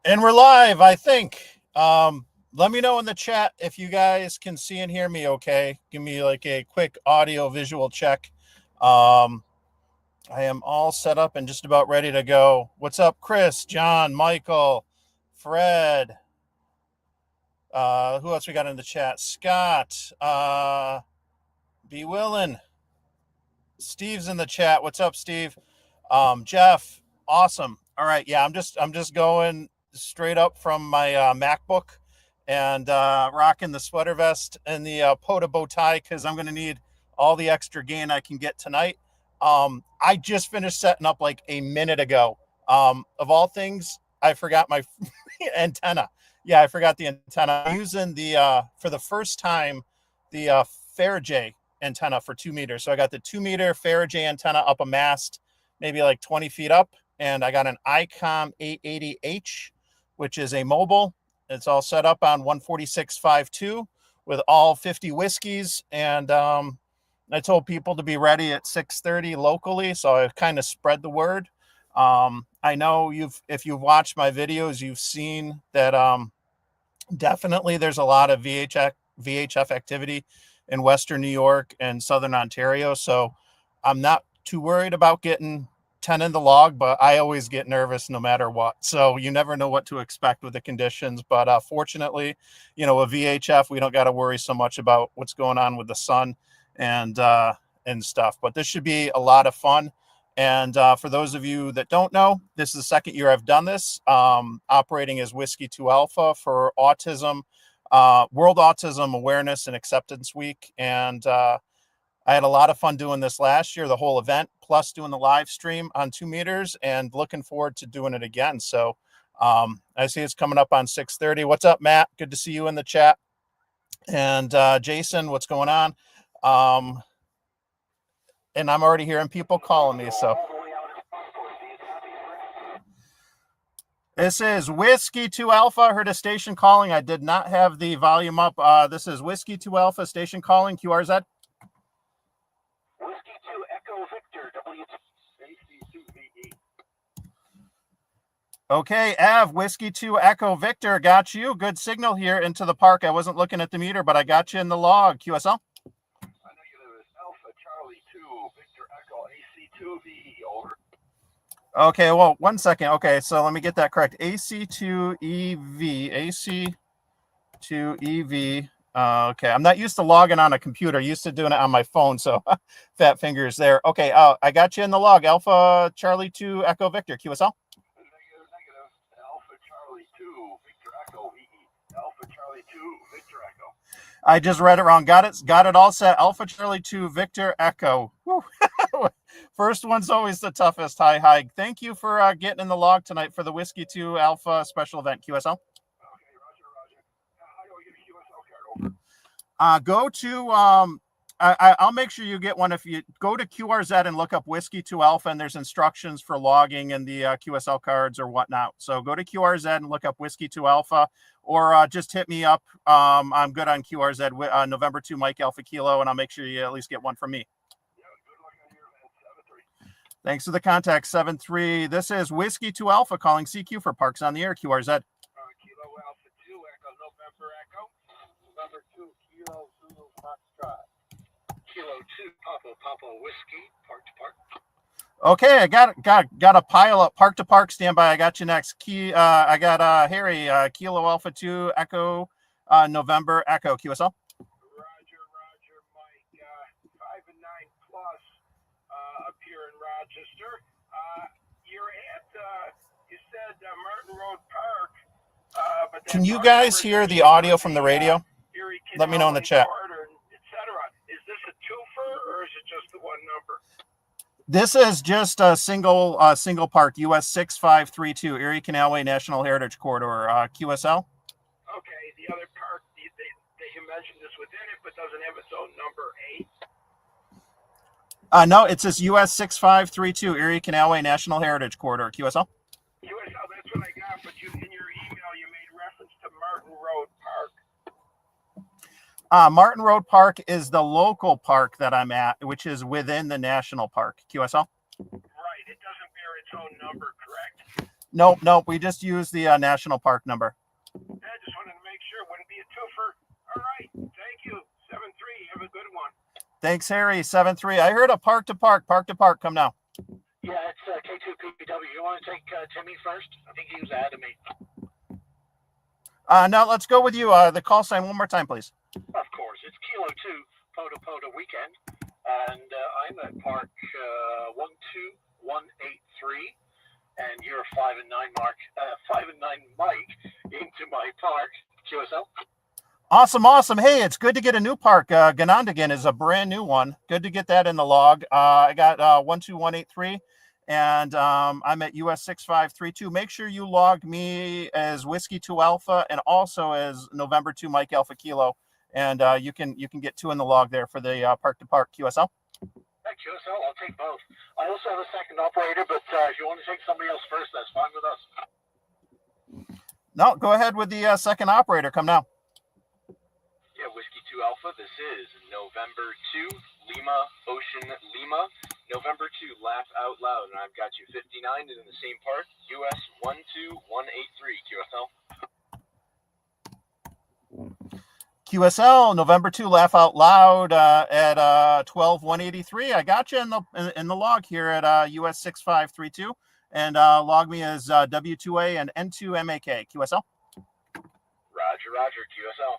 And we're live, I think. Let me know in the chat if you guys can see and hear me okay. Give me like a quick audio visual check. I am all set up and just about ready to go. What's up, Chris, John, Michael, Fred? Who else we got in the chat? Scott, Be Willin'. Steve's in the chat. What's up, Steve? Jeff, awesome. All right, yeah, I'm just going straight up from my MacBook and rocking the sweater vest and the POTA bow tie because I'm going to need all the extra gain I can get tonight. I just finished setting up like a minute ago. Of all things, I forgot my antenna. Yeah, I forgot the antenna. I'm using the for the first time the Faraday antenna for 2 meters. So I got the 2 meter Faraday antenna up a mast, maybe like 20 feet up. And I got an ICOM 880H, which is a mobile. It's all set up on 146.52 with all 50 whiskeys. And I told people to be ready at 6:30 locally. So I kind of spread the word. I know if you've watched my videos, you've seen that definitely there's a lot of VHF activity in Western New York and Southern Ontario. So I'm not too worried about getting 10 in the log, but I always get nervous no matter what. So you never know what to expect with the conditions. But fortunately, with VHF, we don't got to worry so much about what's going on with the sun and stuff. But this should be a lot of fun. And for those of you that don't know, this is the second year I've done this, operating as Whiskey 2 Alpha for autism, World Autism Awareness and Acceptance Week. And I had a lot of fun doing this last year, the whole event, plus doing the live stream on 2 meters, and looking forward to doing it again. So I see it's coming up on 6:30. What's up, Matt? Good to see you in the chat. And Jason, what's going on? And I'm already hearing people calling me, so. This is Whiskey 2 Alpha. I heard a station calling. I did not have the volume up. This is Whiskey 2 Alpha station calling, QRZ. Whiskey 2 Echo Victor, W2A. Okay, Ev, Whiskey 2 Echo Victor, got you. Good signal here into the park. I wasn't looking at the meter, but I got you in the log. QSL? Negative is Alpha Charlie 2, Victor Echo AC2VE, over. Okay, well, 1 second. Okay, so let me get that correct. AC2EV, AC2EV. Okay, I'm not used to logging on a computer. Used to doing it on my phone, so fat fingers there. Okay, I got you in the log. Alpha Charlie 2 Echo Victor, QSL? Negative, Alpha Charlie 2, Victor Echo VE, Alpha Charlie 2, Victor Echo. I just read it wrong. Got it all set. Alpha Charlie 2 Victor Echo. First one's always the toughest. Hi. Thank you for getting in the log tonight for the Whiskey 2 Alpha special event. QSL? Okay, Roger. How do I get a QSL card? Over. Go to I'll make sure you get one. If you go to QRZ and look up Whiskey 2 Alpha, and there's instructions for logging and the QSL cards or whatnot. So go to QRZ and look up Whiskey 2 Alpha, or just hit me up. I'm good on QRZ, November 2 Mike Alpha Kilo, and I'll make sure you at least get one from me. Yeah, good luck on your event, 7-3. Thanks for the contact, 7-3. This is Whiskey 2 Alpha calling CQ for Parks on the Air, QRZ. Kilo Alpha 2, Echo November Echo, November 2, Kilo Zulu Foxtrot. Kilo 2, Papa Whiskey, Park to Park. Okay, I got a pile up. Park to Park, standby. I got you next. I got Harry, Kilo Alpha 2, Echo, November Echo, QSL. Roger, Mike, 5 and 9 plus up here in Rochester. You're at, you said Martin Road Park. But can you guys hear the audio from the radio? Let me know in the chat. Is this a twofer or is it just the one number? This is just a single park, US 6532, Erie Canalway National Heritage Corridor, QSL. Okay, the other park, you mentioned this within it, but doesn't have its own number 8? No, it says US 6532, Erie Canalway National Heritage Corridor, QSL. QSL, that's what I got, but in your email you made reference to Martin Road Park. Martin Road Park is the local park that I'm at, which is within the national park. QSL? Right. It doesn't bear its own number, correct? Nope. We just use the national park number. I just wanted to make sure it wouldn't be a twofer. All right. Thank you. 7-3. Have a good one. Thanks, Harry. 7-3. I heard a park to park. Come now. Yeah, it's K2PW. You want to take Timmy first? I think he was ahead of me. No, let's go with you. The call sign one more time, please. Of course. It's Kilo 2 POTA Weekend. And I'm at Park 12183. And you're 5 and 9 Mark, 5 and 9 Mike into my park. QSL. Awesome. Hey, it's good to get a new park. Ganondigan is a brand new one. Good to get that in the log. I got 12183, and I'm at US 6532. Make sure you log me as Whiskey 2 Alpha and also as November 2 Mike Alpha Kilo, and you can get 2 in the log there for the park to park QSL. Hey, QSL, I'll take both. I also have a second operator, but if you want to take somebody else first, that's fine with us. No, go ahead with the second operator. Come now. Yeah, Whiskey 2 Alpha, this is November 2, Lima, Ocean, Lima. November 2, Laugh Out Loud, and I've got you 59 in the same park, US 12183, QSL. QSL, November 2, Laugh Out Loud at 12183. I got you in the log here at US 6532, and log me as W2A and N2MAK. QSL. Roger, QSL.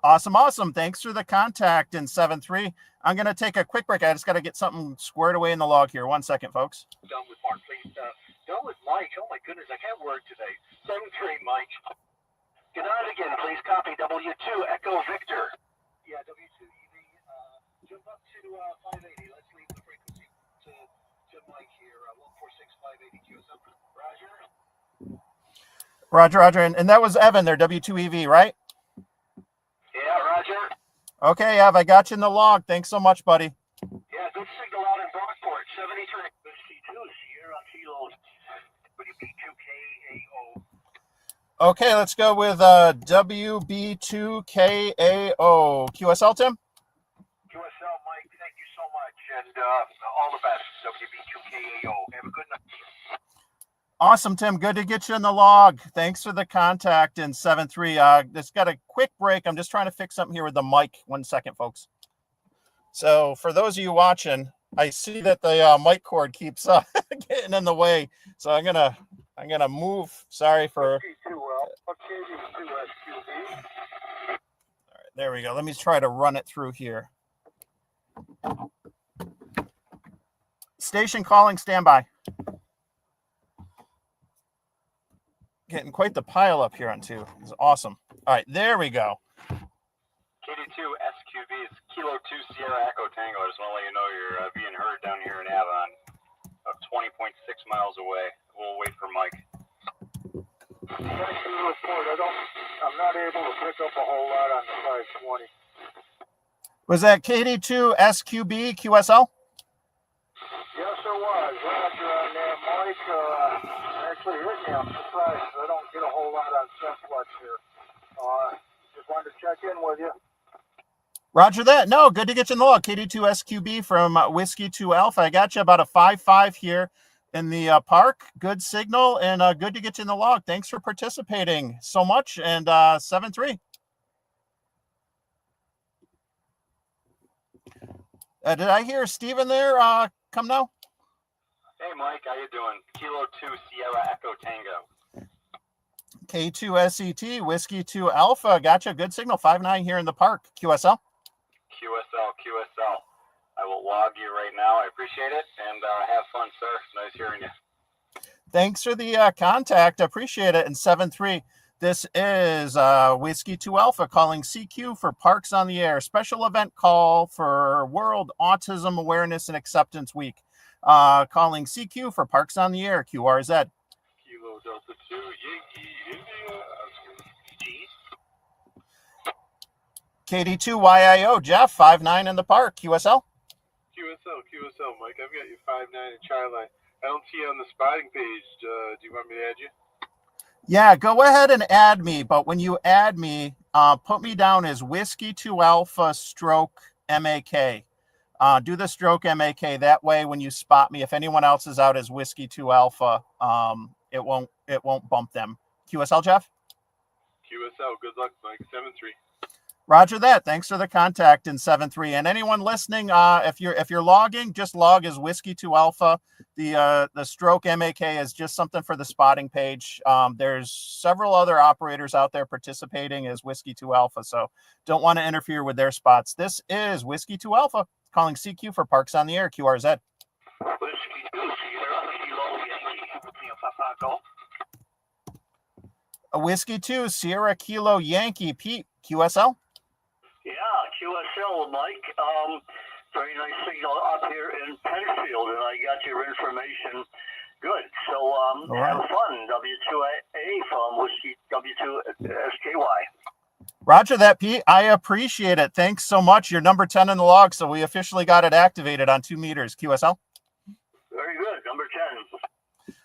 Awesome. Thanks for the contact in 7-3. I'm going to take a quick break. I just got to get something squared away in the log here. 1 second, folks. Done with Mark, please. Done with Mike. Oh, my goodness. I can't work today. 7-3, Mike. Get on again, please. Copy. W2, Echo Victor. Yeah, W2 EV. Jump up to 580. Let's leave the frequency to Mike here. 146, 580 QSL. Roger. And that was Evan there, W2EV, right? Yeah, Roger. Okay, Ev, I got you in the log. Thanks so much, buddy. Yeah, good signal out in Brockport. 73. C2, Sierra Kilo, WB2KAO. Okay, let's go with WB2KAO. QSL, Tim? QSL, Mike, thank you so much. And all the best, WB2KAO. Have a good night. Awesome, Tim. Good to get you in the log. Thanks for the contact in 7-3. Just got a quick break. I'm just trying to fix something here with the mic. 1 second, folks. So for those of you watching, I see that the mic cord keeps getting in the way. So I'm gonna move. Sorry for. All right, there we go. Let me try to run it through here. Station calling, standby. Getting quite the pile up here on 2. It's awesome. All right, there we go. KD2 SQV is Kilo 2 Sierra Echo Tango. I just want to let you know you're being heard down here in Avon, about 20.6 miles away. We'll wait for Mike. I'm not able to pick up a whole lot on the 520. Was that KD2 SQB QSL? Yes, it was. Roger on that, Mike. Actually hit me. I'm surprised. I don't get a whole lot on Ceplex here. Just wanted to check in with you. Roger that. No, good to get you in the log. KD2 SQB from Whiskey 2 Alpha. I got you about a 5-5 here in the park. Good signal and good to get you in the log. Thanks for participating so much. And 7-3. Did I hear Steven there? Come now. Hey, Mike. How you doing? Kilo 2 Sierra Echo Tango. K2 SET, Whiskey 2 Alpha. Gotcha. Good signal. 5-9 here in the park. QSL. QSL. I will log you right now. I appreciate it. And have fun, sir. Nice hearing you. Thanks for the contact. Appreciate it. And 7-3. This is Whiskey 2 Alpha calling CQ for Parks on the Air. Special event call for World Autism Awareness and Acceptance Week. Calling CQ for Parks on the Air. QRZ. Kilo Delta 2, Yankee, India. KD2 YIO. Jeff, 5-9 in the park. QSL. QSL, Mike. I've got you 5-9 in Charlie. I don't see you on the spotting page. Do you want me to add you? Yeah, go ahead and add me. But when you add me, put me down as Whiskey 2 Alpha stroke MAK. Do the stroke MAK. That way, when you spot me, if anyone else is out as Whiskey 2 Alpha, it won't bump them. QSL, Jeff? QSL, good luck, Mike. 7-3. Roger that. Thanks for the contact in 7-3. And anyone listening, if you're logging, just log as Whiskey 2 Alpha. The stroke MAK is just something for the spotting page. There's several other operators out there participating as Whiskey 2 Alpha, so don't want to interfere with their spots. This is Whiskey 2 Alpha calling CQ for Parks on the Air, QRZ. Whiskey 2, Sierra Kilo Yankee, Papa Golf. A Whiskey 2 Sierra Kilo Yankee, Pete, QSL. Yeah, QSL, Mike. Very nice signal up here in Penfield, and I got your information. Good. So have fun. W2A from Whiskey W2SKY. Roger that, Pete. I appreciate it. Thanks so much. You're number 10 in the log, so we officially got it activated on 2 meters. QSL. Very good. Number 10.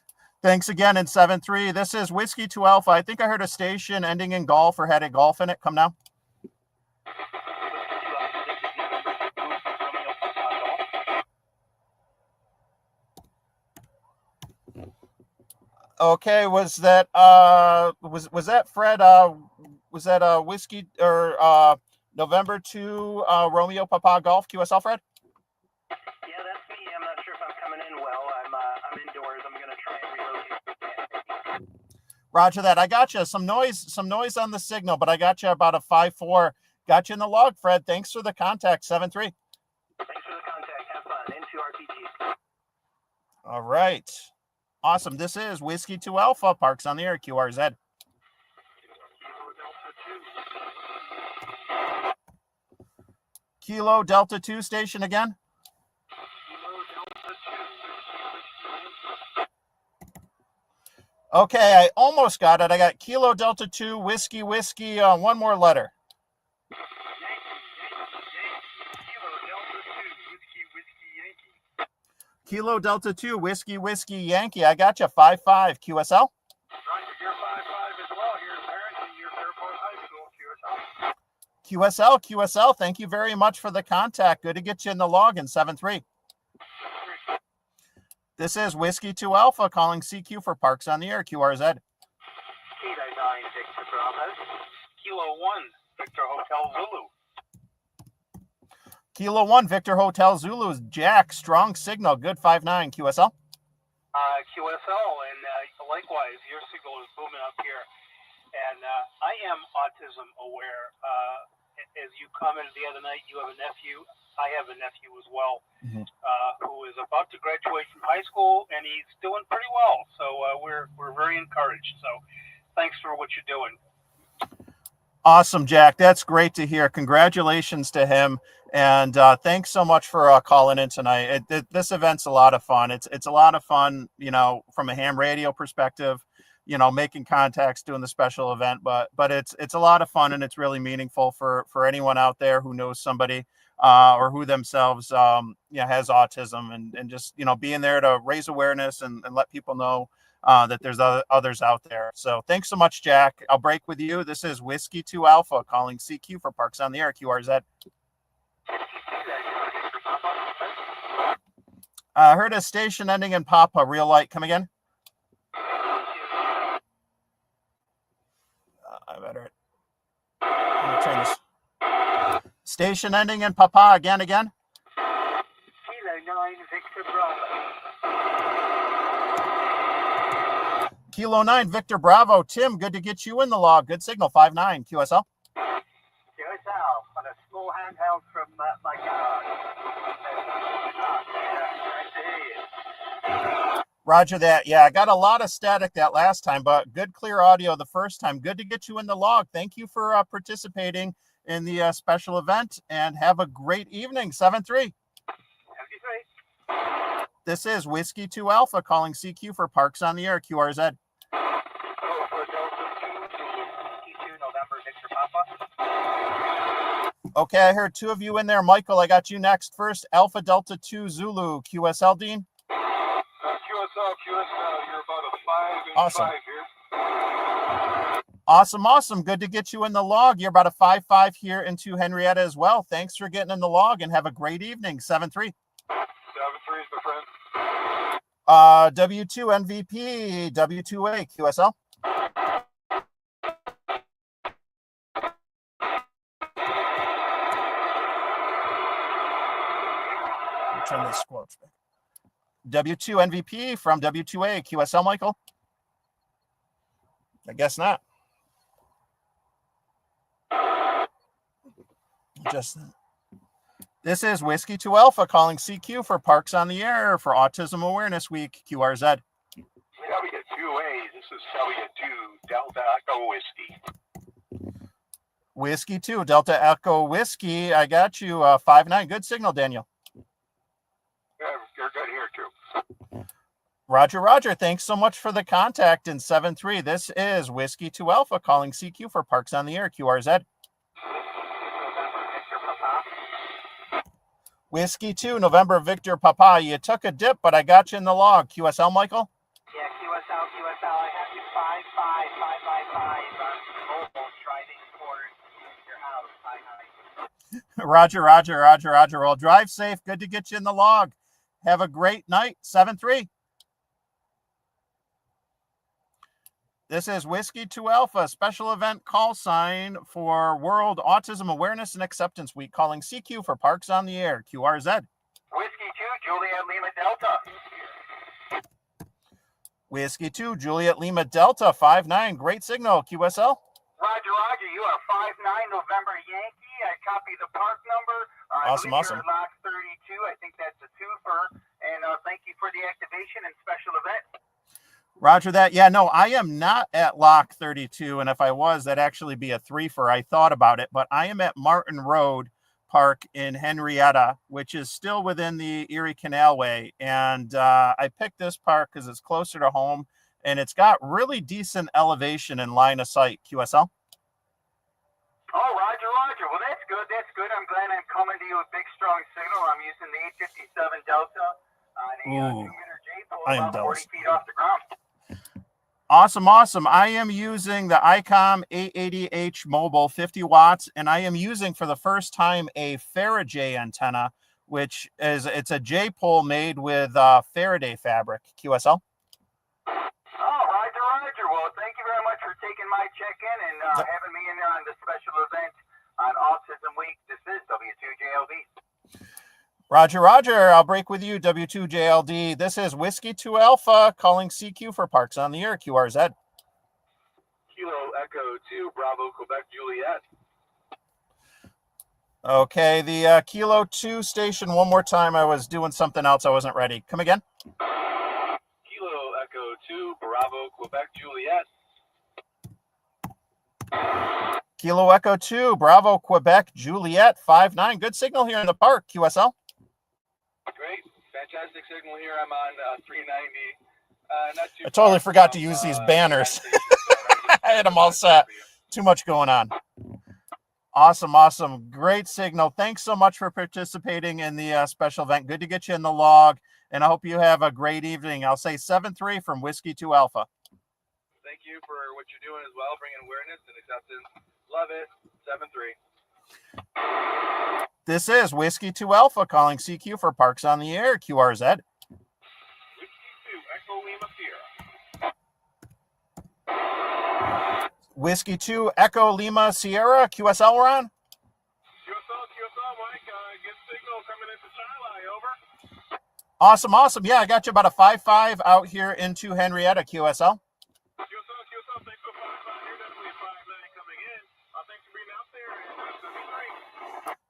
Thanks again in 7-3. This is Whiskey 2 Alpha. I think I heard a station ending in golf or had a golf in it. Come now. Okay, was that was that Fred? Was that Whiskey or November 2 Romeo Papa Golf QSL, Fred? Yeah, that's me. I'm not sure if I'm coming in well. I'm indoors. I'm gonna try and relocate. Roger that. I got you. Some noise on the signal, but I got you about a 5-4. Got you in the log, Fred. Thanks for the contact. 7-3. Thanks for the contact. Have fun. Into RPG. All right. Awesome. This is Whiskey 2 Alpha, Parks on the Air, QRZ. Kilo Delta 2 station again. Okay, I almost got it. I got Kilo Delta 2, Whiskey, one more letter. Kilo Delta 2, Whiskey, Yankee. I got you. 5-5, QSL. Roger, you're 5-5 as well here in Barrington. You're Fairport High School, QSL. QSL, thank you very much for the contact. Good to get you in the log in 7-3. This is Whiskey 2 Alpha calling CQ for Parks on the Air, QRZ. Kilo 9 Victor Bravo. Kilo 1 Victor Hotel Zulu. Kilo 1 Victor Hotel Zulu, Jack, strong signal, good 5-9, QSL. QSL, and likewise, your signal is booming up here. And I am autism aware. As you commented the other night, you have a nephew. I have a nephew as well, who is about to graduate from high school, and he's doing pretty well. So we're very encouraged. So thanks for what you're doing. Awesome, Jack. That's great to hear. Congratulations to him. And thanks so much for calling in tonight. This event's a lot of fun. It's a lot of fun, you know, from a ham radio perspective, you know, making contacts, doing the special event, but it's a lot of fun, and it's really meaningful for anyone out there who knows somebody or who themselves, has autism, and just, you know, being there to raise awareness and let people know that there's others out there. So thanks so much, Jack. I'll break with you. This is Whiskey 2 Alpha calling CQ for Parks on the Air, QRZ. I heard a station ending in Papa. Real light. Come again. I better. Let me turn this. Station ending in Papa. Again. Kilo 9 Victor Bravo. Kilo 9 Victor Bravo. Tim, good to get you in the log. Good signal. 5-9 QSL. QSL on a small handheld from my garage. Roger that. Yeah, I got a lot of static that last time, but good clear audio the first time. Good to get you in the log. Thank you for participating in the special event, and have a great evening. 7-3. Have a good day. This is Whiskey 2 Alpha calling CQ for Parks on the Air, QRZ. Okay, I heard two of you in there. Michael, I got you next. First, Alpha Delta 2 Zulu, QSL, Dean. QSL, you're about a 5 and Awesome. 5 here. Awesome, awesome. Good to get you in the log. You're about a 5-5 here into Henrietta as well. Thanks for getting in the log and have a great evening. 7-3. 7-3 is my friend. W2 MVP, W2A, QSL. Turn this quote. W2 MVP from W2A, QSL, Michael? I guess not. This is Whiskey 2 Alpha calling CQ for Parks on the Air for Autism Awareness Week, QRZ. W2A, this is W2 Delta Echo Whiskey. Whiskey 2, Delta Echo Whiskey. I got you. 5-9. Good signal, Daniel. Yeah, you're good here, too. Roger, Roger. Thanks so much for the contact in 7-3. This is Whiskey 2 Alpha calling CQ for Parks on the Air, QRZ. Whiskey 2, November Victor Papa. You took a dip, but I got you in the log. QSL, Michael? Yeah, QSL. I have you 5-5 on mobile driving towards your house. Hi. Roger. Well, drive safe. Good to get you in the log. Have a great night. 7-3. This is Whiskey 2 Alpha, special event call sign for World Autism Awareness and Acceptance Week, calling CQ for Parks on the Air, QRZ. Whiskey 2, Juliet Lima Delta. Whiskey 2, Juliet Lima Delta, 5-9. Great signal, QSL. Roger, you are 5-9 November Yankee. I copy the park number. Awesome. You're at lock 32. I think that's a twofer. And thank you for the activation and special event. Roger that. Yeah, no, I am not at lock 32. And if I was, that'd actually be a threefer. I thought about it, but I am at Martin Road Park in Henrietta, which is still within the Erie Canalway. And I picked this park because it's closer to home and it's got really decent elevation and line of sight. QSL. Oh, Roger. Well, that's good. I'm glad I'm coming to you with big, strong signal. I'm using the 857 Delta on a 2-meter J-pole about 40 feet off the ground. Awesome. I am using the ICOM 880H mobile, 50 watts, and I am using for the first time a Faraday antenna, which is it's a J-pole made with Faraday fabric. QSL. Oh, Roger. Well, thank you very much for taking my check-in and having me in there on the special event on Autism Week. This is W2JLD. Roger. I'll break with you, W2JLD. This is Whiskey 2 Alpha calling CQ for Parks on the Air, QRZ. Kilo Echo 2, Bravo, Quebec, Juliet. Okay, the Kilo 2 station, one more time. I was doing something else. I wasn't ready. Come again. Kilo Echo 2, Bravo, Quebec, Juliet. Kilo Echo 2, Bravo, Quebec, Juliet, 5-9. Good signal here in the park, QSL. Great. Fantastic signal here. I'm on 390. I totally forgot to use these banners. I had them all set. Too much going on. Awesome. Great signal. Thanks so much for participating in the special event. Good to get you in the log, and I hope you have a great evening. I'll say 7-3 from Whiskey 2 Alpha. Thank you for what you're doing as well, bringing awareness and acceptance. Love it. 7-3. This is Whiskey 2 Alpha calling CQ for Parks on the Air, QRZ. Whiskey 2, Echo Lima Sierra. Whiskey 2, Echo Lima Sierra, QSL, we're on. QSL, Mike. Good signal coming into Shiloh, over. Awesome. Yeah, I got you about a 5-5 out here into Henrietta, QSL. QSL, thanks for 5-5. You're definitely a 5-9 coming in. Thanks for being out there, and 7-3.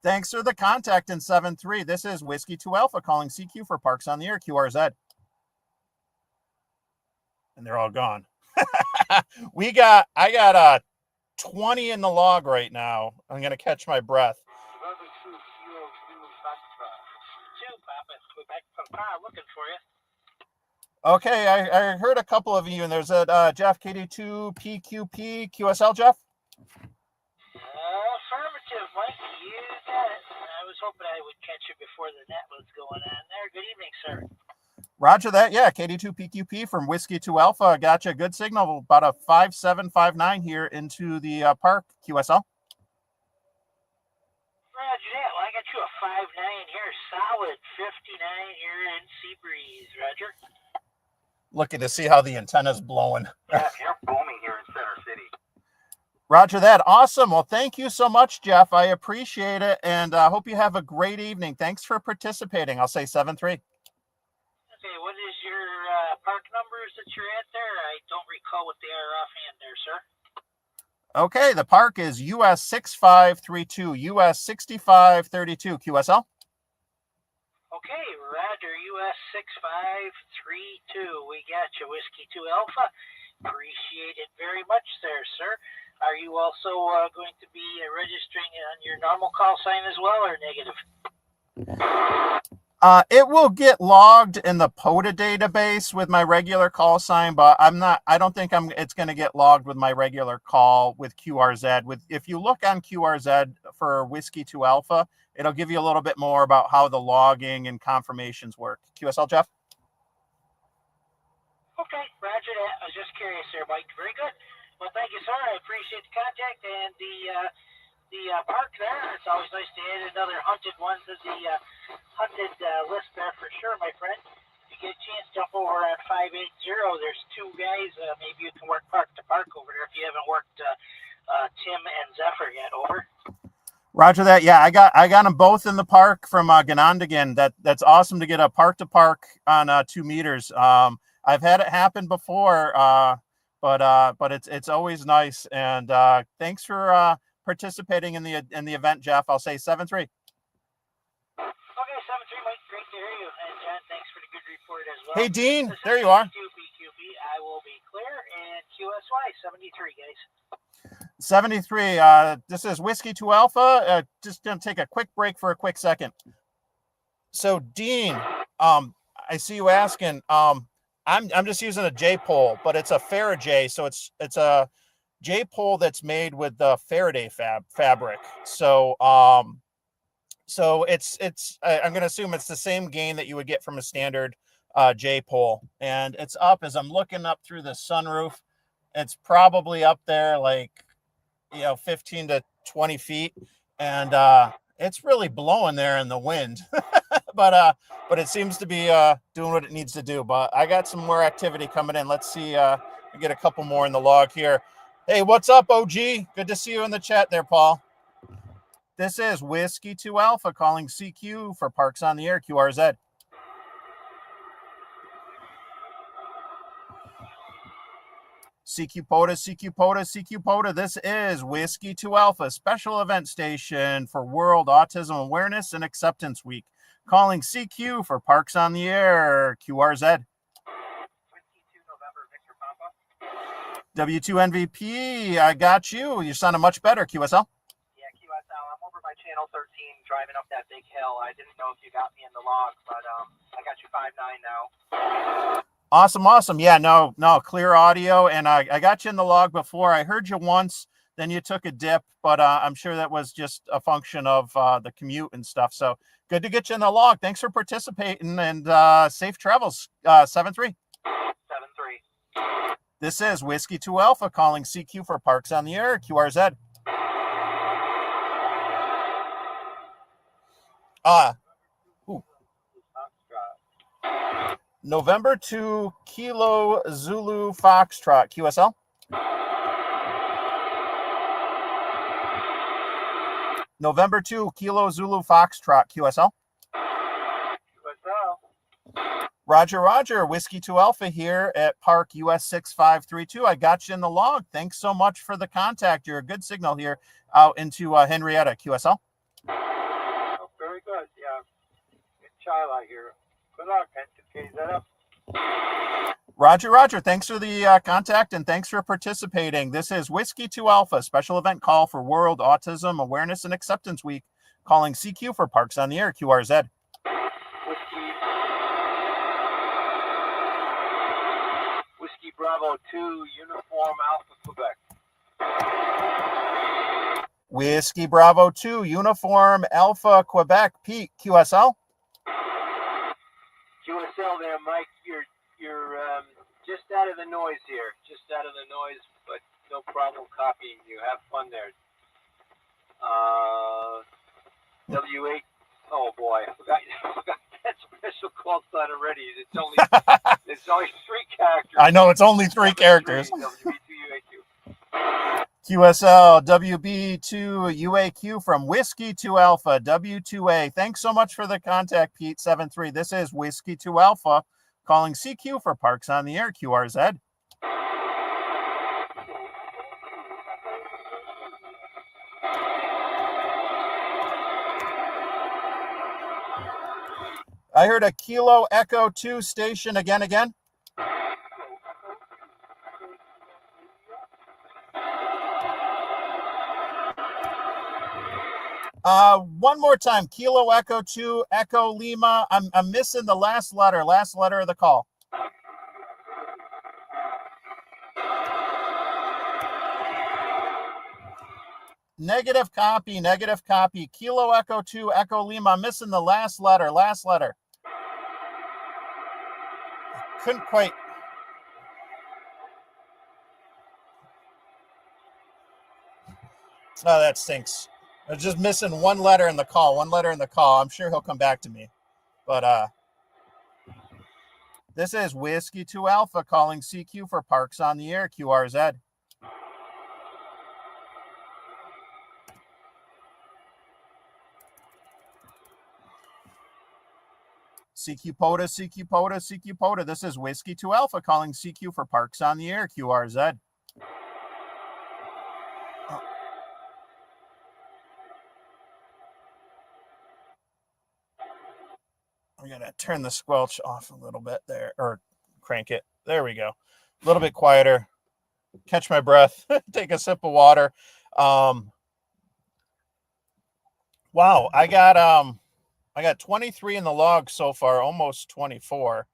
Thanks for the contact in 7-3. This is Whiskey 2 Alpha calling CQ for Parks on the Air, QRZ. And they're all gone. I got a 20 in the log right now. I'm going to catch my breath. Looking for you. Okay, I heard a couple of you, and there's a Jeff KD2 PQP QSL, Jeff. Affirmative, Mike. You got it. I was hoping I would catch you before the net was going on there. Good evening, sir. Roger that. Yeah, KD2PQP from Whiskey 2 Alpha. Got you a good signal. About a 5759 here into the park, QSL. Roger that. Well, I got you a 5.9 here. Solid 59 here in Seabreeze. Roger. Looking to see how the antenna's blowing. Yeah, you're booming here in Center City. Roger that. Awesome. Well, thank you so much, Jeff. I appreciate it, and I hope you have a great evening. Thanks for participating. I'll say 7-3. Okay, what is your park numbers that you're at there? I don't recall what they are offhand there, sir. Okay, the park is US 6532, US 6532, QSL. Okay, Roger, US 6532. We got you, Whiskey 2 Alpha. Appreciate it very much there, sir. Are you also going to be registering on your normal call sign as well, or negative? It will get logged in the POTA database with my regular call sign, but I don't think it's going to get logged with my regular call with QRZ. If you look on QRZ for Whiskey 2 Alpha, it'll give you a little bit more about how the logging and confirmations work. QSL, Jeff? Okay, Roger that. I was just curious there, Mike. Very good. Well, thank you, sir. I appreciate the contact and the park there. It's always nice to add another hunted one to the hunted list there for sure, my friend. If you get a chance, jump over on 580. There's two guys. Maybe you can work park to park over there if you haven't worked Tim and Zephyr yet. Over. Roger that. Yeah, I got them both in the park from Ganondigan. That's awesome to get a park to park on 2 meters. I've had it happen before, but it's always nice. And thanks for participating in the event, Jeff. I'll say 7-3. Okay, 7-3, Mike. Great to hear you. And John, thanks for the good report as well. Hey, Dean, there you are. QB, I will be clear. And QSY 73, guys. 73. This is Whiskey 2 Alpha. Just gonna take a quick break for a quick second. So, Dean, I see you asking. I'm just using a J pole, but it's a Faraday, so it's a J pole that's made with the Faraday fabric. So I'm gonna assume it's the same gain that you would get from a standard J pole, and it's up as I'm looking up through the sunroof. It's probably up there like 15 to 20 feet, and it's really blowing there in the wind. but it seems to be doing what it needs to do. But I got some more activity coming in. Let's see. I get a couple more in the log here. Hey, what's up, OG? Good to see you in the chat there, Paul. This is Whiskey 2 Alpha calling CQ for Parks on the Air, QRZ. CQ POTA, CQ POTA, CQ POTA. This is Whiskey 2 Alpha, special event station for World Autism Awareness and Acceptance Week. Calling CQ for Parks on the Air, QRZ. W2 MVP, I got you. You sounded much better, QSL. Yeah, QSL. I'm over by channel 13 driving up that big hill. I didn't know if you got me in the log, but I got you 5.9 now. Awesome. Yeah, no, clear audio. And I got you in the log before. I heard you once, then you took a dip, but I'm sure that was just a function of the commute and stuff. So good to get you in the log. Thanks for participating, and safe travels. 7-3. 7-3. This is Whiskey 2 Alpha calling CQ for Parks on the Air, QRZ. November 2 Kilo Zulu Foxtrot, QSL. November 2 Kilo Zulu Foxtrot, QSL. Roger. Whiskey 2 Alpha here at Park US 6532. I got you in the log. Thanks so much for the contact. You're a good signal here out into Henrietta, QSL. Oh, very good. Yeah. Good child out here. Good luck. Is that up? Roger. Thanks for the contact, and thanks for participating. This is Whiskey 2 Alpha, special event call for World Autism Awareness and Acceptance Week. Calling CQ for Parks on the Air, QRZ. Whiskey Bravo 2, Uniform Alpha, Quebec. Whiskey Bravo 2, Uniform Alpha, Quebec. Pete, QSL. QSL there, Mike. just out of the noise here. Just out of the noise, but no problem copying you. Have fun there. W8. Oh boy, I forgot that special call sign already. It's only 3 characters. I know it's only 3 characters. WB2UAQ. QSL WB2UAQ from Whiskey to Alpha W2A. Thanks so much for the contact, Pete 73. This is Whiskey to Alpha calling CQ for Parks on the Air, QRZ. I heard a Kilo Echo 2 station again. One more time. Kilo Echo 2 Echo Lima. I'm missing the last letter of the call. Negative copy. Kilo Echo 2 Echo Lima. I'm missing the last letter. Couldn't quite. Oh, that stinks. I was just missing one letter in the call. I'm sure he'll come back to me. But this is Whiskey 2 Alpha calling CQ for Parks on the Air, QRZ. CQ POTA. This is Whiskey 2 Alpha calling CQ for Parks on the Air, QRZ. I'm going to turn the squelch off a little bit there, or crank it. There we go. A little bit quieter. Catch my breath. Take a sip of water. Wow, I got 23 in the log so far, almost 24.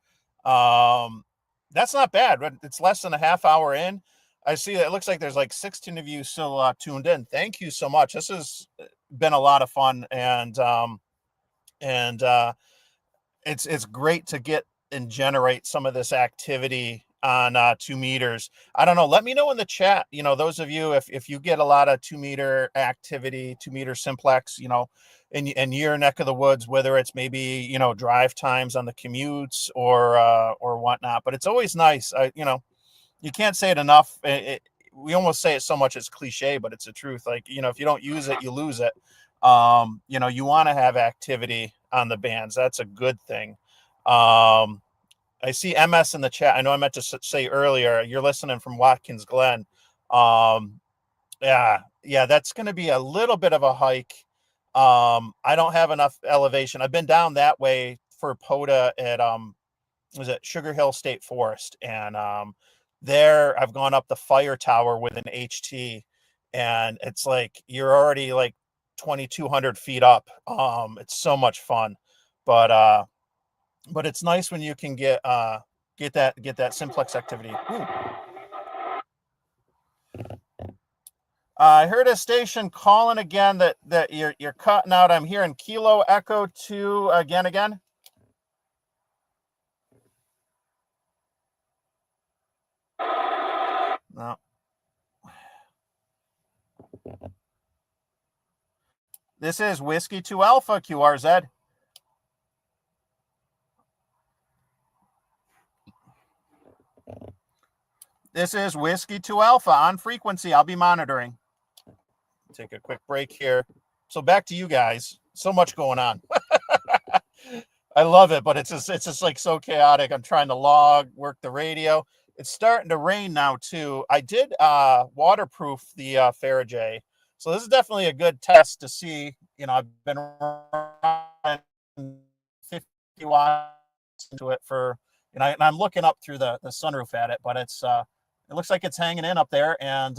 That's not bad, but it's less than a half hour in. I see that it looks like there's like 16 of you still tuned in. Thank you so much. This has been a lot of fun, and it's great to get and generate some of this activity on 2 meters. I don't know. Let me know in the chat, those of you, if you get a lot of 2 meter activity, 2 meter simplex, in your neck of the woods, whether it's maybe, drive times on the commutes or whatnot, but it's always nice. You can't say it enough. We almost say it so much it's cliche, but it's the truth. Like, if you don't use it, you lose it. You want to have activity on the bands. That's a good thing. I see MS in the chat. I know I meant to say earlier, you're listening from Watkins Glen. Yeah, that's going to be a little bit of a hike. I don't have enough elevation. I've been down that way for POTA at, was it Sugar Hill State Forest? And, there I've gone up the fire tower with an HT, and it's like, you're already like 2,200 feet up. It's so much fun, but it's nice when you can get that simplex activity. Ooh. I heard a station calling again that you're cutting out. I'm hearing Kilo Echo 2 again. No. This is Whiskey 2 Alpha, QRZ. This is Whiskey 2 Alpha on frequency. I'll be monitoring. Take a quick break here. So back to you guys. So much going on. I love it, but it's just like so chaotic. I'm trying to log, work the radio. It's starting to rain now too. I did waterproof the Faraday. So this is definitely a good test to see. I've been running 50 watts into it for, and I'm looking up through the sunroof at it, but it looks like it's hanging in up there, and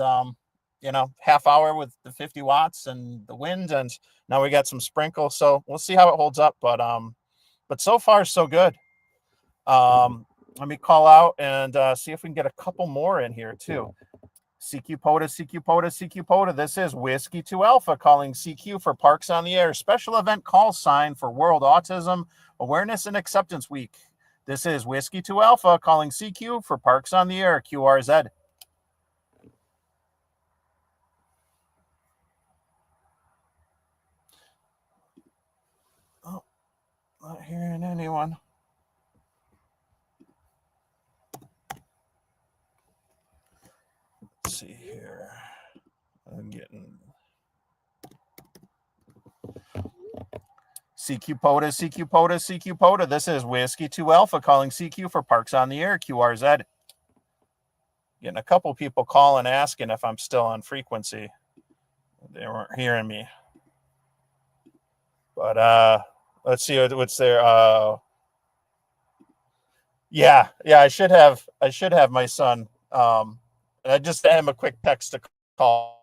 half hour with the 50 watts and the wind, and now we got some sprinkle. So we'll see how it holds up, but so far so good. Let me call out and see if we can get a couple more in here too. CQ POTA. This is Whiskey 2 Alpha calling CQ for Parks on the Air. Special event call sign for World Autism Awareness and Acceptance Week. This is Whiskey 2 Alpha calling CQ for Parks on the Air, QRZ. Oh, not hearing anyone. Let's see here. I'm getting CQ POTA, CQ POTA, CQ POTA. This is Whiskey 2 Alpha calling CQ for Parks on the Air, QRZ. Getting a couple people calling asking if I'm still on frequency. They weren't hearing me. But let's see what's there. Yeah, I should have my son. I just sent him a quick text to call.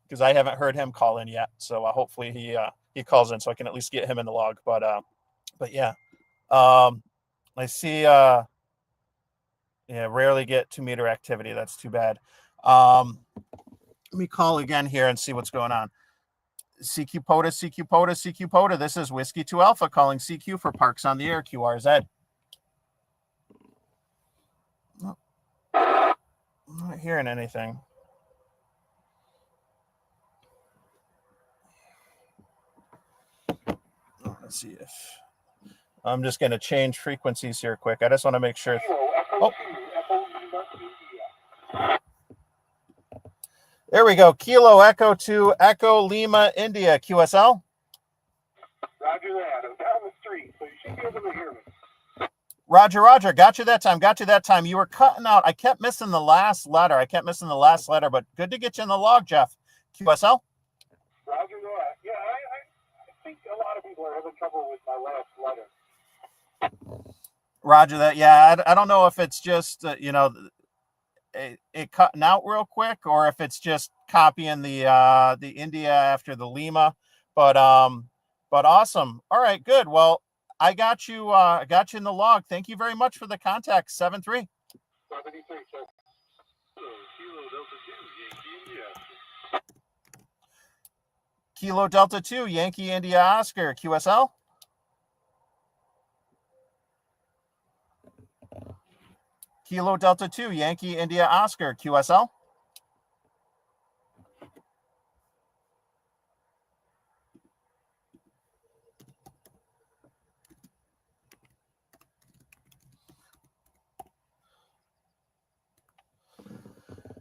Because I haven't heard him call in yet. So hopefully he calls in so I can at least get him in the log. But yeah. I see rarely get 2 meter activity. That's too bad. Let me call again here and see what's going on. CQ POTA, CQ POTA, CQ POTA. This is Whiskey 2 Alpha calling CQ for Parks on the Air, QRZ. Oh, I'm not hearing anything. Let's see if I'm just going to change frequencies here quick. I just want to make sure. Oh. There we go. Kilo Echo 2 Echo Lima India QSL. Roger that. I'm down the street, so you should be able to hear me. Roger. Got you that time. You were cutting out. I kept missing the last letter. But good to get you in the log, Jeff. QSL. Roger that. Yeah, I think a lot of people are having trouble with my last letter. Roger that. Yeah, I don't know if it's just, it cutting out real quick or if it's just copying the India after the Lima. But awesome. All right, good. Well, I got you in the log. Thank you very much for the contact. 73. 73, sir. Kilo Delta 2 Yankee India Oscar QSL. Kilo Delta 2 Yankee India Oscar QSL.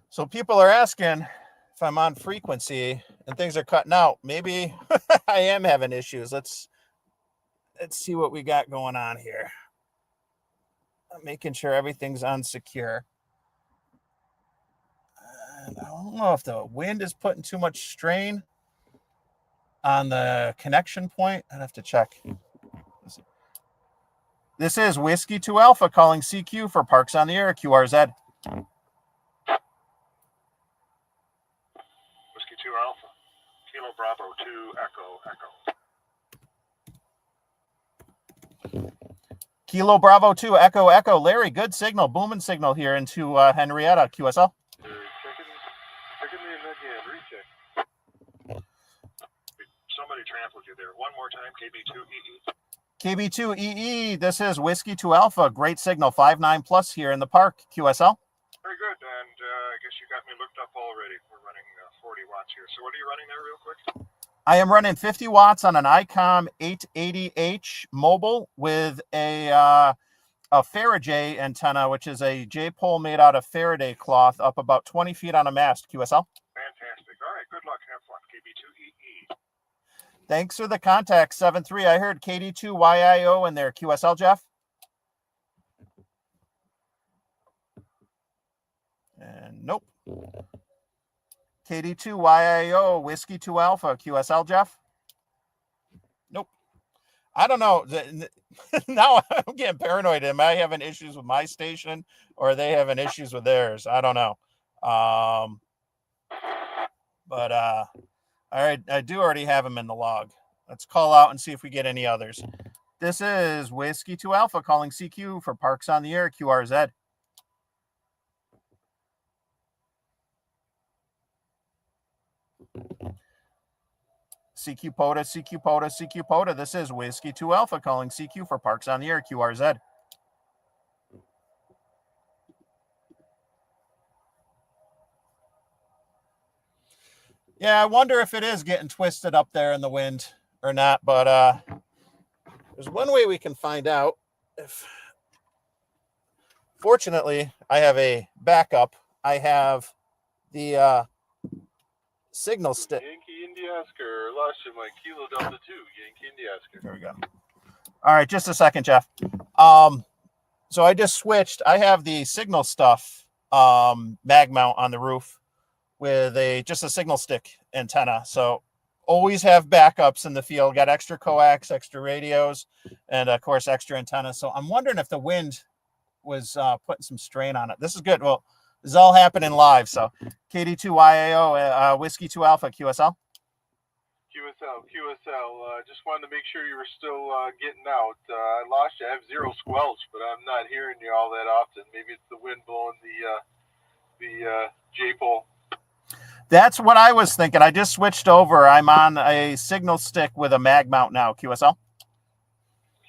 So people are asking if I'm on frequency and things are cutting out. Maybe I am having issues. Let's see what we got going on here. I'm making sure everything's on secure. And I don't know if the wind is putting too much strain on the connection point. I'd have to check. This is Whiskey 2 Alpha calling CQ for Parks on the Air, QRZ. Whiskey 2 Alpha, Kilo Bravo 2 Echo. Kilo Bravo 2 Echo. Larry, good signal, booming signal here into Henrietta, QSL. Checking me again, recheck. Somebody trampled you there. One more time, KB2EE. KB2EE, this is Whiskey 2 Alpha. Great signal, 5.9 plus here in the park, QSL. Very good, and I guess you got me looked up already. We're running 40 watts here. So what are you running there real quick? I am running 50 watts on an ICOM 880H mobile with a Faraday antenna, which is a J-pole made out of Faraday cloth up about 20 feet on a mast, QSL. Fantastic. All right, good luck. Have fun. KB2EE. Thanks for the contact, 73. I heard KD2YIO in there, QSL, Jeff. And nope. KD2YIO, Whiskey 2 Alpha, QSL, Jeff. Nope. I don't know. Now I'm getting paranoid. Am I having issues with my station or are they having issues with theirs? I don't know. But all right, I do already have them in the log. Let's call out and see if we get any others. This is Whiskey 2 Alpha calling CQ for Parks on the Air, QRZ. CQ POTA, CQ POTA, CQ POTA. This is Whiskey 2 Alpha calling CQ for Parks on the Air, QRZ. Yeah, I wonder if it is getting twisted up there in the wind or not, but there's one way we can find out. Fortunately, I have a backup. I have the signal stick. Yankee India Oscar, lost you, Mike. Kilo Delta 2, Yankee India Oscar. There we go. All right, just a second, Jeff. So I just switched. I have the signal stuff mag mount on the roof with just a signal stick antenna. So always have backups in the field. Got extra coax, extra radios, and of course extra antenna. So I'm wondering if the wind was putting some strain on it. This is good. Well, this is all happening live. So KD2YAO, Whiskey 2 Alpha, QSL. QSL. Just wanted to make sure you were still getting out. I lost you. I have 0 squelch, but I'm not hearing you all that often. Maybe it's the wind blowing the J-pole. That's what I was thinking. I just switched over. I'm on a signal stick with a mag mount now. QSL.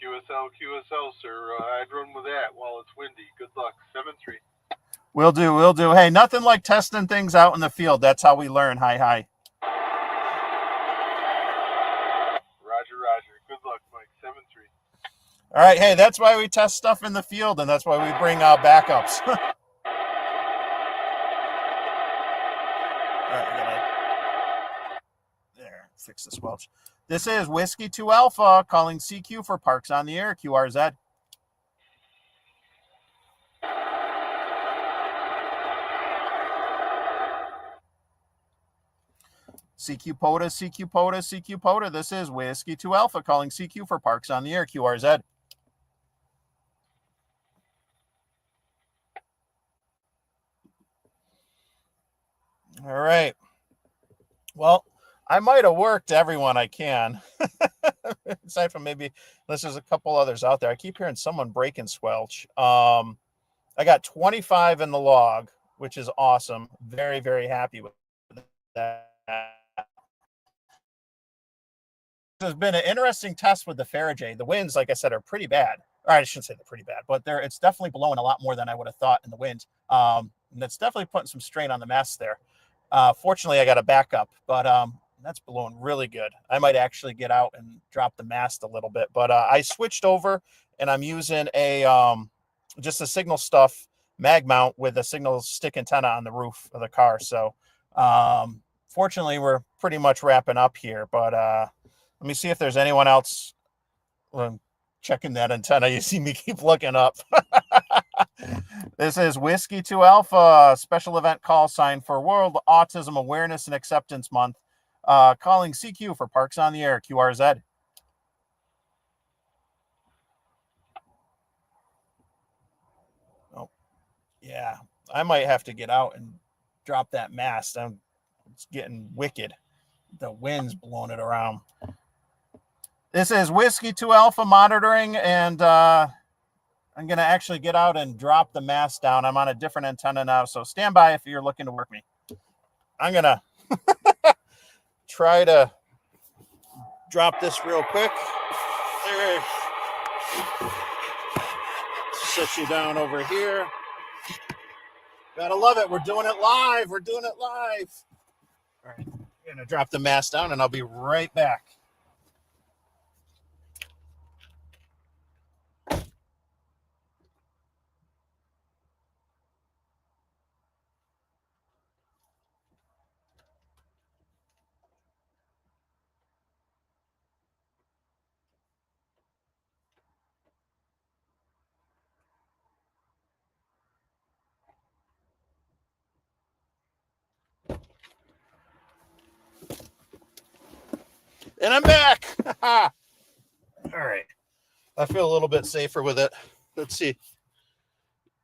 QSL, sir. I'd run with that while it's windy. Good luck. 7-3. Will do. Hey, nothing like testing things out in the field. That's how we learn. Hi. Roger. Good luck, Mike. 7-3. All right. Hey, that's why we test stuff in the field, and that's why we bring backups. All right, there, fix the squelch. This is Whiskey 2 Alpha calling CQ for Parks on the Air, QRZ. CQ POTA, CQ POTA, CQ POTA. This is Whiskey 2 Alpha calling CQ for Parks on the Air, QRZ. All right. Well, I might have worked everyone I can, aside from maybe unless there's a couple others out there. I keep hearing someone breaking squelch. I got 25 in the log, which is awesome. Very, very happy with that. There's been an interesting test with the Faraday. The winds, like I said, are pretty bad. Or I shouldn't say they're pretty bad, but it's definitely blowing a lot more than I would have thought in the wind. And it's definitely putting some strain on the mast there. Fortunately, I got a backup, but that's blowing really good. I might actually get out and drop the mast a little bit, but I switched over and I'm using just a signal stuff mag mount with a signal stick antenna on the roof of the car. So fortunately, we're pretty much wrapping up here, but let me see if there's anyone else. I'm checking that antenna. You see me keep looking up. This is Whiskey 2 Alpha, special event call sign for World Autism Awareness and Acceptance Month. Calling CQ for Parks on the Air, QRZ. Oh, yeah. I might have to get out and drop that mast. It's getting wicked. The wind's blowing it around. This is Whiskey 2 Alpha monitoring, and I'm going to actually get out and drop the mast down. I'm on a different antenna now, so stand by if you're looking to work me. I'm going to try to drop this real quick. There. Set you down over here. Gotta love it. We're doing it live. All right. I'm going to drop the mast down, and I'll be right back. And I'm back. All right. I feel a little bit safer with it. Let's see.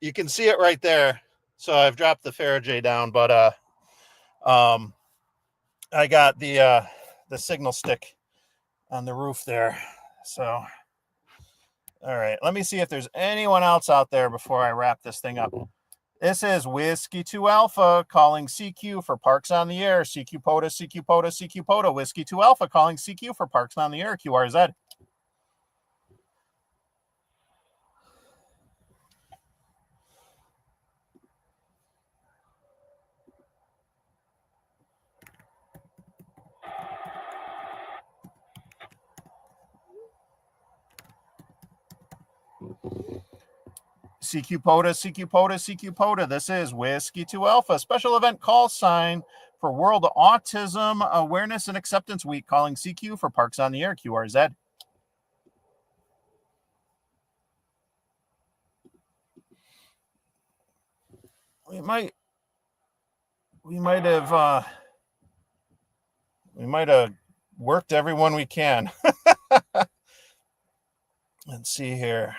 You can see it right there. So I've dropped the Faraday down, but I got the signal stick on the roof there. So all right. Let me see if there's anyone else out there before I wrap this thing up. This is Whiskey 2 Alpha calling CQ for Parks on the Air. CQ POTA, CQ POTA, CQ POTA. Whiskey 2 Alpha calling CQ for Parks on the Air. QRZ. CQ POTA, CQ POTA, CQ POTA. This is Whiskey 2 Alpha, special event call sign for World Autism Awareness and Acceptance Week, calling CQ for Parks on the Air. QRZ. We might have worked everyone we can. Let's see here.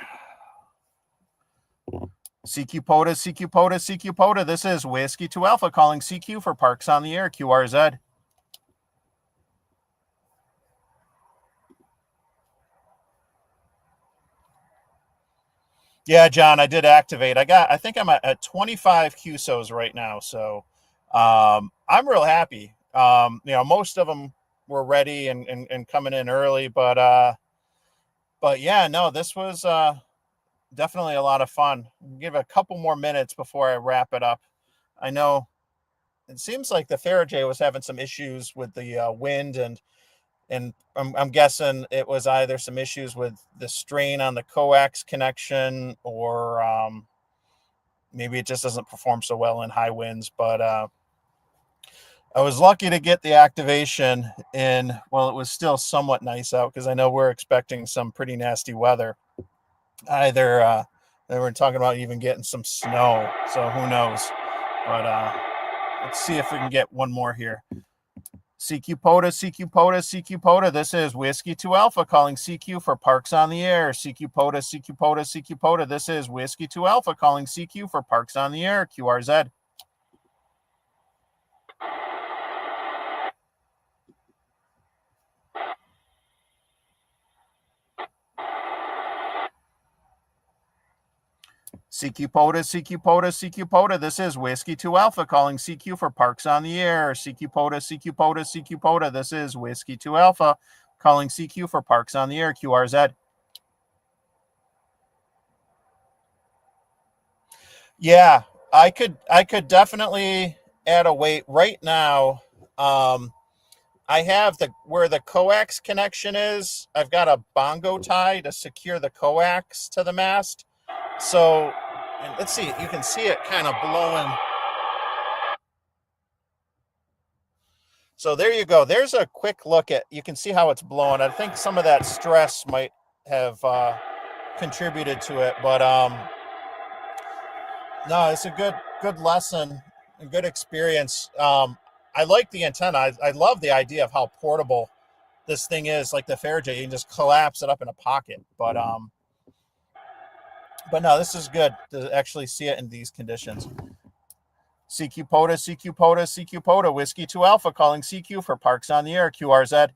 CQ POTA, CQ POTA, CQ POTA. This is Whiskey 2 Alpha calling CQ for Parks on the Air. QRZ. Yeah, John, I did activate. I think I'm at 25 QSOs right now. So I'm real happy. Most of them were ready and coming in early, but yeah, no, this was definitely a lot of fun. Give a couple more minutes before I wrap it up. I know it seems like the Faraday was having some issues with the wind, and I'm guessing it was either some issues with the strain on the coax connection, or maybe it just doesn't perform so well in high winds. But I was lucky to get the activation in while it was still somewhat nice out, because I know we're expecting some pretty nasty weather. Either they were talking about even getting some snow, so who knows. But let's see if we can get one more here. CQ POTA, CQ POTA, CQ POTA. This is Whiskey 2 Alpha calling CQ for Parks on the Air. CQ POTA, CQ POTA, CQ POTA. This is Whiskey 2 Alpha calling CQ for Parks on the Air. QRZ. CQ POTA, CQ POTA, CQ POTA. This is Whiskey 2 Alpha calling CQ for Parks on the Air. CQ POTA, CQ POTA, CQ POTA. This is Whiskey 2 Alpha calling CQ for Parks on the Air. QRZ. Yeah, I could definitely add a weight right now. I have where the coax connection is. I've got a bongo tie to secure the coax to the mast. So, and let's see, you can see it kind of blowing. So there you go. There's a quick look at, you can see how it's blowing. I think some of that stress might have contributed to it, but no, it's a good lesson, a good experience. I like the antenna. I love the idea of how portable this thing is, like the Faraday. You can just collapse it up in a pocket, but no, this is good to actually see it in these conditions. CQ POTA, CQ POTA, CQ POTA. Whiskey 2 Alpha calling CQ for Parks on the Air. QRZ.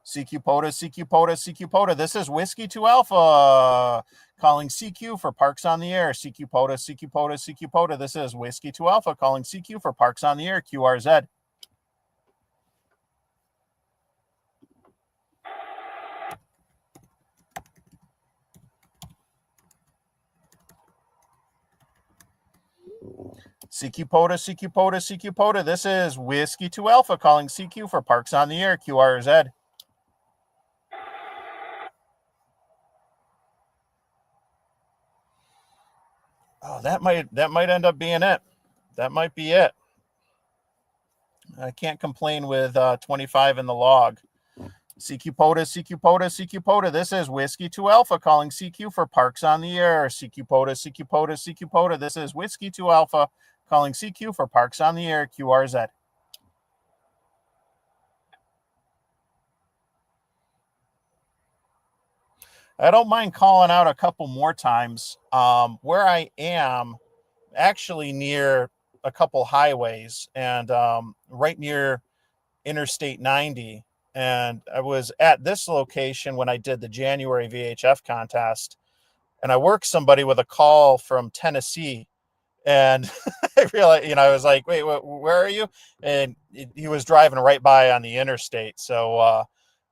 CQ POTA, CQ POTA, CQ POTA. This is Whiskey 2 Alpha calling CQ for Parks on the Air. CQ POTA, CQ POTA, CQ POTA. This is Whiskey 2 Alpha calling CQ for Parks on the Air. QRZ. CQ POTA, CQ POTA, CQ POTA. This is Whiskey 2 Alpha calling CQ for Parks on the Air. QRZ. Oh, that might end up being it. That might be it. I can't complain with 25 in the log. CQ POTA, CQ POTA, CQ POTA. This is Whiskey 2 Alpha calling CQ for Parks on the Air. CQ POTA, CQ POTA, CQ POTA. This is Whiskey 2 Alpha calling CQ for Parks on the Air. QRZ. I don't mind calling out a couple more times. Where I am actually near a couple highways, and right near Interstate 90. And I was at this location when I did the January VHF contest, and I worked somebody with a call from Tennessee. And I realized, I was like, wait, where are you? And he was driving right by on the interstate. So,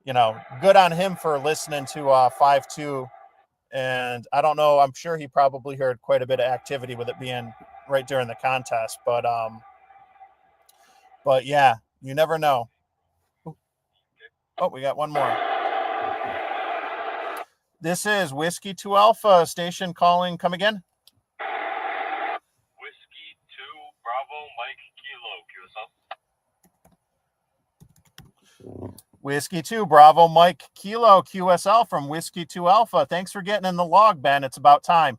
good on him for listening to 5.2. And I don't know, I'm sure he probably heard quite a bit of activity with it being right during the contest. But yeah, you never know. Oh, we got one more. This is Whiskey 2 Alpha station calling. Come again? Whiskey 2 Bravo Mike Kilo QSL. Whiskey 2 Bravo Mike Kilo QSL from Whiskey 2 Alpha. Thanks for getting in the log, Ben. It's about time.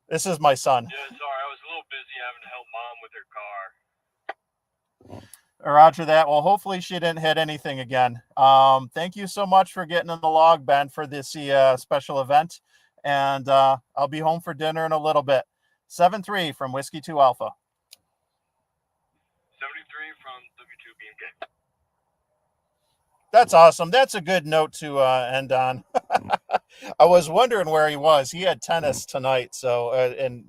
This is my son. Yeah, sorry, I was a little busy having to help Mom with her car. Roger that. Well, hopefully she didn't hit anything again. Thank you so much for getting in the log, Ben, for this special event. And I'll be home for dinner in a little bit. 7-3 from Whiskey 2 Alpha. 73 from W2BMK. That's awesome. That's a good note to end on. I was wondering where he was. He had tennis tonight, so it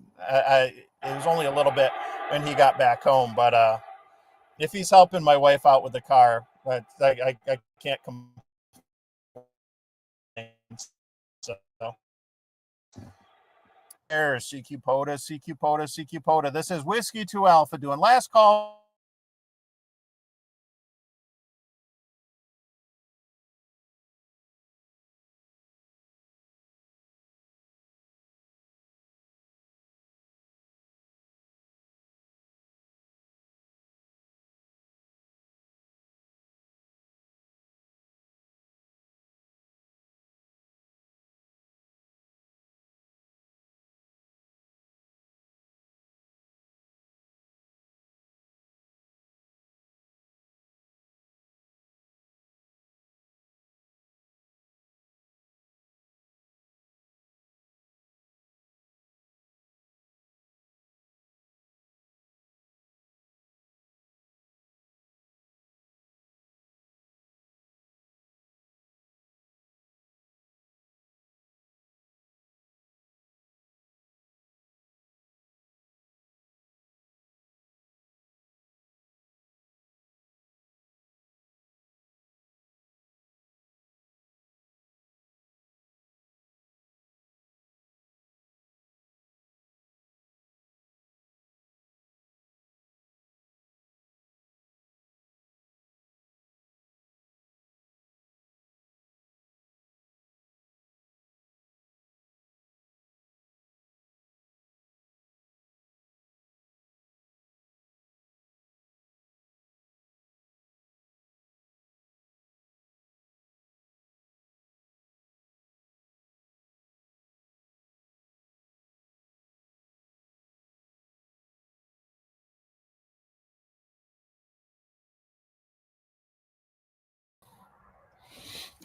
was only a little bit when he got back home. But if he's helping my wife out with the car, I can't complain. So, there's CQ POTA. This is Whiskey 2 Alpha doing last call.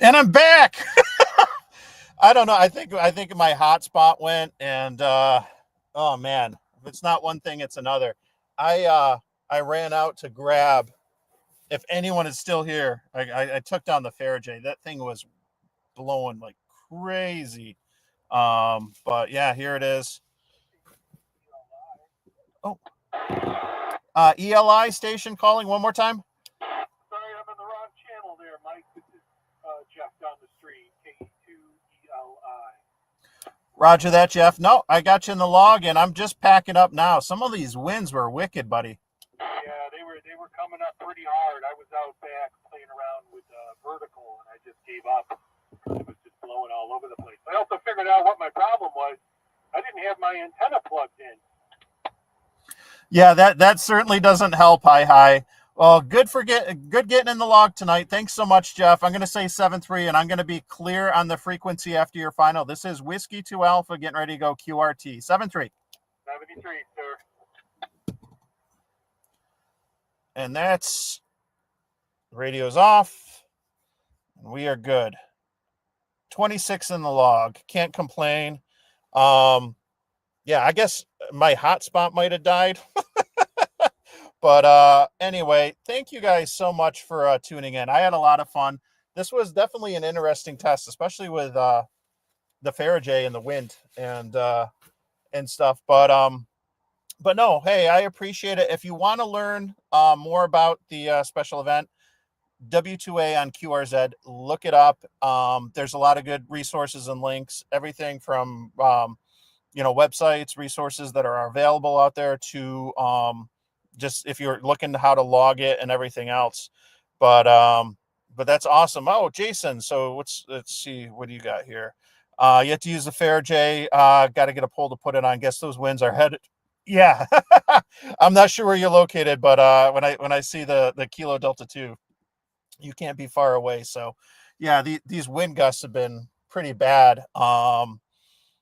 And I'm back. I don't know. I think my hotspot went, and oh man, if it's not one thing, it's another. I ran out to grab. If anyone is still here, I took down the Faraday. That thing was blowing like crazy. But yeah, here it is. Oh, ELI station calling one more time. Sorry, I'm in the wrong channel there, Mike. This is Jeff down the street, K2ELI. Roger that, Jeff. No, I got you in the log, and I'm just packing up now. Some of these winds were wicked, buddy. Yeah, they were coming up pretty hard. I was out back playing around with vertical, and I just gave up. It was just blowing all over the place. I also figured out what my problem was. I didn't have my antenna plugged in. Yeah, that certainly doesn't help. Hi. Well, good getting in the log tonight. Thanks so much, Jeff. I'm going to say 7-3, and I'm going to be clear on the frequency after your final. This is Whiskey 2 Alpha getting ready to go QRT. 7-3. 73, sir. And that's radio's off. And we are good. 26 in the log. Can't complain. Yeah, I guess my hotspot might have died. But anyway, thank you guys so much for tuning in. I had a lot of fun. This was definitely an interesting test, especially with the Faraday and the wind and stuff. But no, hey, I appreciate it. If you want to learn more about the special event, W2A on QRZ, look it up. There's a lot of good resources and links, everything from websites, resources that are available out there to just if you're looking to how to log it and everything else. But that's awesome. Oh, Jason, so let's see, what do you got here? You have to use the Faraday. Got to get a pole to put it on. Guess those winds are headed. Yeah, I'm not sure where you're located, but when I see the Kilo Delta 2, you can't be far away. So yeah, these wind gusts have been pretty bad.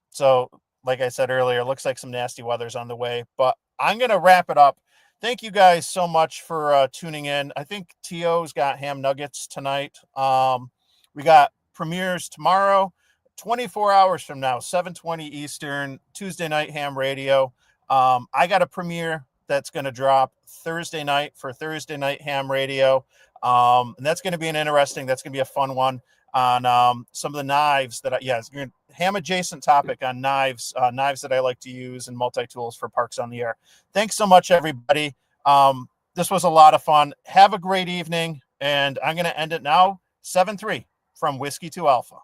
So like I said earlier, looks like some nasty weather's on the way, but I'm going to wrap it up. Thank you guys so much for tuning in. I think T.O.'s got ham nuggets tonight. We got premieres tomorrow, 24 hours from now, 7:20 Eastern, Tuesday night ham radio. I got a premiere that's going to drop Thursday night for Thursday night ham radio. And that's going to be that's going to be a fun one on some of the knives that it's going to ham adjacent topic on knives that I like to use and multi-tools for Parks on the Air. Thanks so much, everybody. This was a lot of fun. Have a great evening. And I'm going to end it now, 7-3 from Whiskey to Alpha.